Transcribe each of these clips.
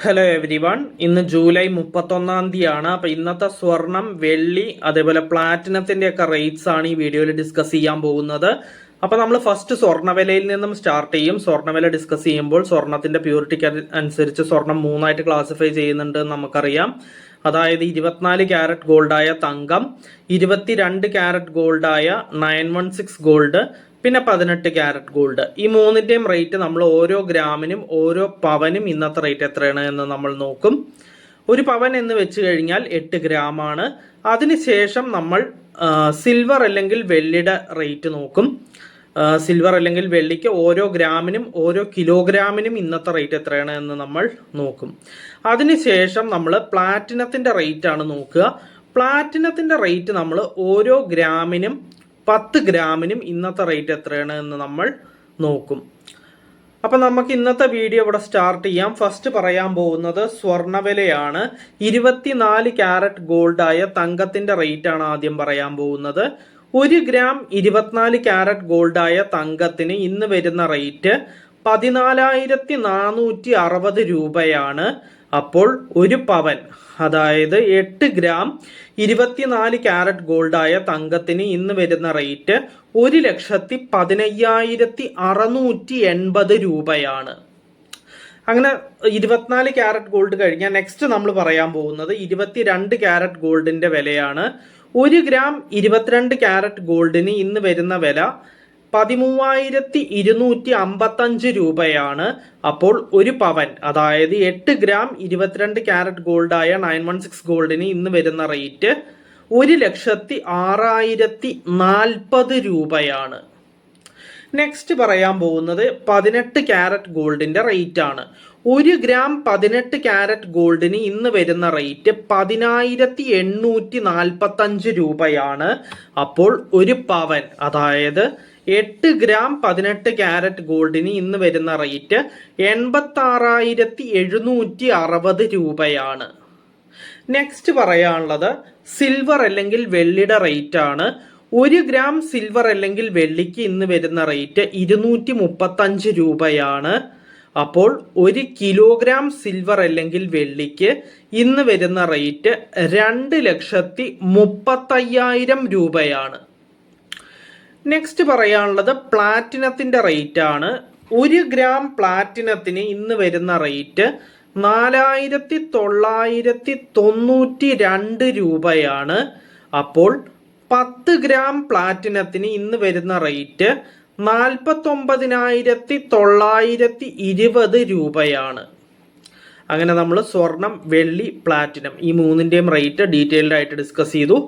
Hello every one. ഇന്ന് July 31 അപ്പോൾ ഇന്നത്തെ സ്വർണം, വെള്ളി, അതേപോലെ പ്ലാറ്റിനത്തിന്റെ ഒക്കെ റേറ്റ്സ് ആണ് ഈ വീഡിയോയിൽ ഡിസ്കസ് ചെയ്യാൻ പോകുന്നത്. അപ്പോൾ നമ്മൾ ഫസ്റ്റ് സ്വർണ്ണവിലയിൽ നിന്നും സ്റ്റാർട്ട് ചെയ്യും. സ്വർണ്ണവില ഡിസ്കസ് ചെയ്യുമ്പോൾ സ്വർണത്തിന്റെ പ്യൂരിറ്റിക്ക് അനുസരിച്ച് സ്വർണം മൂന്നായിട്ട് ക്ലാസിഫൈ ചെയ്യുന്നുണ്ട് എന്ന് നമുക്കറിയാം. അതായത് 24 ക്യാരറ്റ് ഗോൾഡായ തങ്കം, 22 ക്യാരറ്റ് ഗോൾഡായ 916 ഗോൾഡ്, പിന്നെ 18 ക്യാരറ്റ് ഗോൾഡ്. ഈ മൂന്നിന്റെയും റേറ്റ് നമ്മൾ ഓരോ ഗ്രാമിനും ഓരോ പവനും ഇന്നത്തെ റേറ്റ് എത്രയാണ് എന്ന് നമ്മൾ നോക്കും. ഒരു പവൻ എന്ന് വെച്ച് കഴിഞ്ഞാൽ 8 ഗ്രാമാണ്. അതിനുശേഷം നമ്മൾ സിൽവർ അല്ലെങ്കിൽ വെള്ളിയുടെ റേറ്റ് നോക്കും. സിൽവർ അല്ലെങ്കിൽ വെള്ളിക്ക് ഓരോ ഗ്രാമിനും ഓരോ കിലോഗ്രാമിനും ഇന്നത്തെ റേറ്റ് എത്രയാണ് എന്ന് നമ്മൾ നോക്കും. അതിനുശേഷം നമ്മൾ പ്ലാറ്റിനത്തിന്റെ റേറ്റ് ആണ് നോക്കുക. പ്ലാറ്റിനത്തിന്റെ റേറ്റ് നമ്മൾ ഓരോ ഗ്രാമിനും 10 ഗ്രാമിനും ഇന്നത്തെ റേറ്റ് എത്രയാണ് എന്ന് നമ്മൾ നോക്കും. അപ്പം നമുക്ക് ഇന്നത്തെ വീഡിയോ ഇവിടെ സ്റ്റാർട്ട് ചെയ്യാം. ഫസ്റ്റ് പറയാൻ പോകുന്നത് സ്വർണ്ണവിലയാണ്. 24 ക്യാരറ്റ് ഗോൾഡായ തങ്കത്തിന്റെ റേറ്റ് ആണ് ആദ്യം പറയാൻ പോകുന്നത്. 1 ഗ്രാം 24 ക്യാരറ്റ് ഗോൾഡായ തങ്കത്തിന് ഇന്ന് വരുന്ന റേറ്റ് 14,460 രൂപയാണ്. അപ്പോൾ ഒരു പവൻ, അതായത് 8 ഗ്രാം 24 ക്യാരറ്റ് ഗോൾഡായ തങ്കത്തിന് ഇന്ന് വരുന്ന റേറ്റ് 1,15,680 രൂപയാണ്. അങ്ങനെ 24 ക്യാരറ്റ് ഗോൾഡ് കഴിഞ്ഞാൽ നെക്സ്റ്റ് നമ്മൾ പറയാൻ പോകുന്നത് 22 ക്യാരറ്റ് ഗോൾഡിന്റെ വിലയാണ്. 1 ഗ്രാം 22 ക്യാരറ്റ് ഗോൾഡിന് ഇന്ന് വരുന്ന വില 13,255 രൂപയാണ്. അപ്പോൾ ഒരു പവൻ, അതായത് 8 ഗ്രാം 22 ക്യാരറ്റ് ഗോൾഡായ 916 ഗോൾഡിന് ഇന്ന് വരുന്ന റേറ്റ് 1,06,040 രൂപയാണ്. നെക്സ്റ്റ് പറയാൻ പോകുന്നത് 18 ക്യാരറ്റ് ഗോൾഡിന്റെ റേറ്റ് ആണ്. 1 ഗ്രാം 18 ക്യാരറ്റ് ഗോൾഡിന് ഇന്ന് വരുന്ന റേറ്റ് 10,845 രൂപയാണ്. അപ്പോൾ ഒരു പവൻ, അതായത് 8 ഗ്രാം 18 ക്യാരറ്റ് ഗോൾഡിന് ഇന്ന് വരുന്ന റേറ്റ് 86,760 രൂപയാണ്. നെക്സ്റ്റ് പറയാനുള്ളത് സിൽവർ അല്ലെങ്കിൽ വെള്ളിയുടെ റേറ്റ് ആണ്. 1 ഗ്രാം സിൽവർ അല്ലെങ്കിൽ വെള്ളിക്ക് ഇന്ന് വരുന്ന റേറ്റ് 235 രൂപയാണ്. അപ്പോൾ 1 കിലോഗ്രാം സിൽവർ അല്ലെങ്കിൽ വെള്ളിക്ക് ഇന്ന് വരുന്ന റേറ്റ് 2,35,000 രൂപയാണ്. നെക്സ്റ്റ് പറയാനുള്ളത് പ്ലാറ്റിനത്തിന്റെ റേറ്റ് ആണ്. 1 ഗ്രാം പ്ലാറ്റിനത്തിന് ഇന്ന് വരുന്ന റേറ്റ് 4,992 രൂപയാണ്. അപ്പോൾ 10 ഗ്രാം പ്ലാറ്റിനത്തിന് ഇന്ന് വരുന്ന റേറ്റ് 49,920 രൂപയാണ്. അങ്ങനെ നമ്മൾ സ്വർണം, വെള്ളി, പ്ലാറ്റിനം ഈ മൂന്നിന്റെയും റേറ്റ് ഡീറ്റെയിൽഡ് ആയിട്ട് ഡിസ്കസ് ചെയ്തു.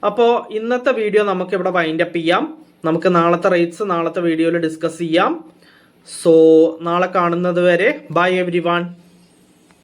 അപ്പോൾ ഇന്നത്തെ വീഡിയോ നമുക്ക് ഇവിടെ വൈൻഡപ്പ് ചെയ്യാം. നമുക്ക് നാളത്തെ റേറ്റ്സ് നാളത്തെ വീഡിയോയിൽ ഡിസ്കസ് ചെയ്യാം. സോ നാളെ കാണുന്നത് വരെ ബൈ എവരി വൺ.